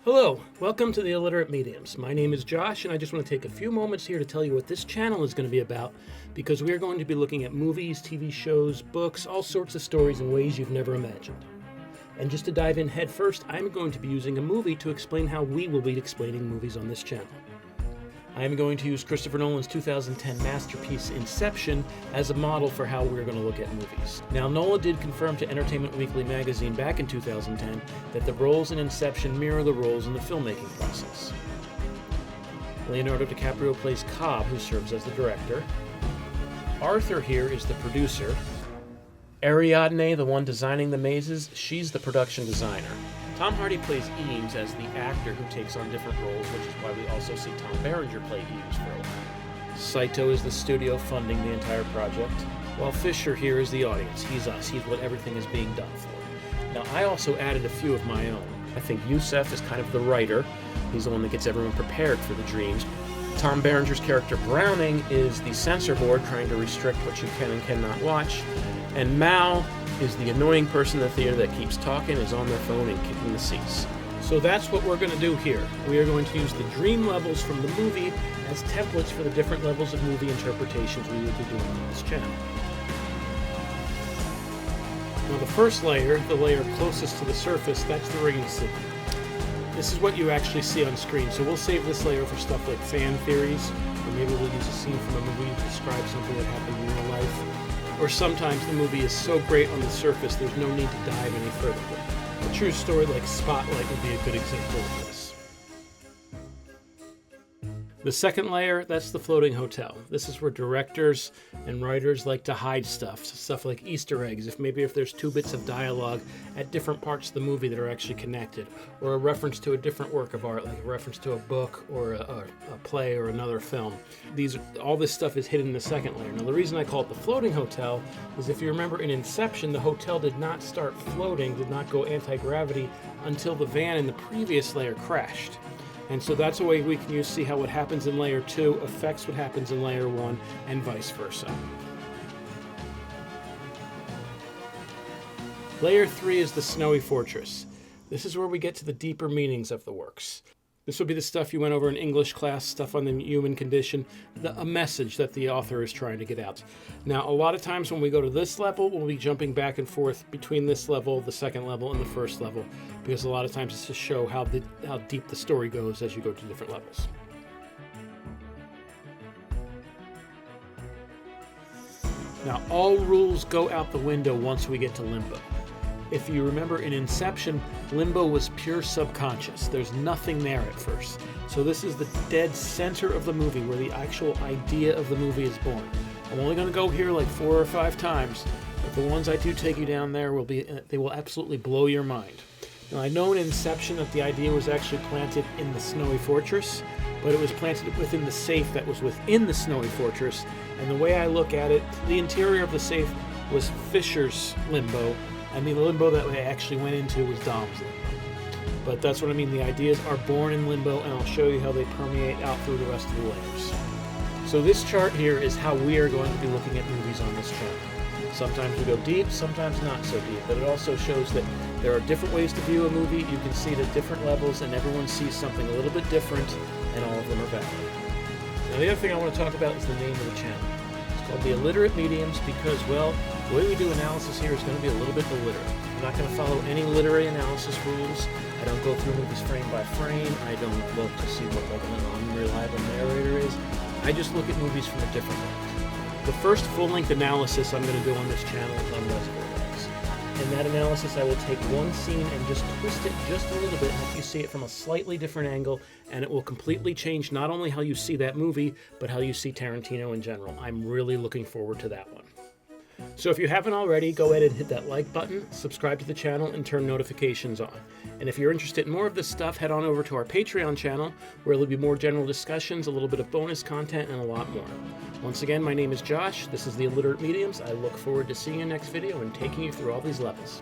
Hello, welcome to the Illiterate Mediums. My name is Josh, and I just want to take a few moments here to tell you what this channel is going to be about, because we are going to be looking at movies, TV shows, books, all sorts of stories in ways you've never imagined. And just to dive in head first, I'm going to be using a movie to explain how we will be explaining movies on this channel. I am going to use Christopher Nolan's 2010 masterpiece Inception as a model for how we're going to look at movies. Now, Nolan did confirm to Entertainment Weekly magazine back in 2010 that the roles in Inception mirror the roles in the filmmaking process. Leonardo DiCaprio plays Cobb, who serves as the director. Arthur here is the producer. Ariadne, the one designing the mazes, she's the production designer. Tom Hardy plays Eames as the actor who takes on different roles, which is why we also see Tom Berenger play Eames for a while. Saito is the studio funding the entire project, while Fisher here is the audience. He's us. He's what everything is being done for. Now, I also added a few of my own. I think Youssef is kind of the writer. He's the one that gets everyone prepared for the dreams. Tom Berenger's character Browning is the censor board trying to restrict what you can and cannot watch. And Mal is the annoying person in the theater that keeps talking, is on their phone, and kicking the seats. So that's what we're going to do here. We are going to use the dream levels from the movie as templates for the different levels of movie interpretations we will be doing on this channel. Now the first layer, the layer closest to the surface, that's the ringing signal. This is what you actually see on screen, so we'll save this layer for stuff like fan theories, or maybe we'll use a scene from a movie to describe something that happened in real life. Or sometimes the movie is so great on the surface there's no need to dive any further. A true story like Spotlight would be a good example of this. The second layer, that's the floating hotel. This is where directors and writers like to hide stuff like Easter eggs, if there's two bits of dialogue at different parts of the movie that are actually connected, or a reference to a different work of art, like a reference to a book or a play or another film. All this stuff is hidden in the second layer. Now, the reason I call it the floating hotel is if you remember in Inception, the hotel did not start floating, did not go anti-gravity until the van in the previous layer crashed. And so that's a way we can see how what happens in layer 2 affects what happens in layer 1 and vice versa. Layer 3 is the snowy fortress. This is where we get to the deeper meanings of the works. This would be the stuff you went over in English class, stuff on the human condition, a message that the author is trying to get out. Now, a lot of times when we go to this level, we'll be jumping back and forth between this level, the second level, and the first level, because a lot of times it's to show how deep the story goes as you go to different levels. Now, all rules go out the window once we get to limbo. If you remember in Inception, limbo was pure subconscious. There's nothing there at first. So this is the dead center of the movie where the actual idea of the movie is born. I'm only going to go here like 4 or 5 times, but the ones I do take you down there they will absolutely blow your mind. Now, I know in Inception that the idea was actually planted in the snowy fortress, but it was planted within the safe that was within the snowy fortress. And the way I look at it, the interior of the safe was Fisher's limbo, and the limbo that I actually went into was Dom's limbo. But that's what I mean. The ideas are born in limbo, and I'll show you how they permeate out through the rest of the layers. So this chart here is how we are going to be looking at movies on this channel. Sometimes we go deep, sometimes not so deep, but it also shows that there are different ways to view a movie. You can see it at different levels, and everyone sees something a little bit different, and all of them are valid. Now, the other thing I want to talk about is the name of the channel. It's called the Illiterate Mediums because, well, the way we do analysis here is going to be a little bit illiterate. I'm not going to follow any literary analysis rules. I don't go through movies frame by frame. I don't look to see what an unreliable narrator is. I just look at movies from a different lens. The first full-length analysis I'm going to do on this channel is on Reservoir Dogs. In that analysis, I will take one scene and just twist it just a little bit, help you see it from a slightly different angle, and it will completely change not only how you see that movie, but how you see Tarantino in general. I'm really looking forward to that one. So if you haven't already, go ahead and hit that like button, subscribe to the channel, and turn notifications on. And if you're interested in more of this stuff, head on over to our Patreon channel, where there'll be more general discussions, a little bit of bonus content, and a lot more. Once again, my name is Josh. This is the Illiterate Mediums. I look forward to seeing you next video and taking you through all these levels.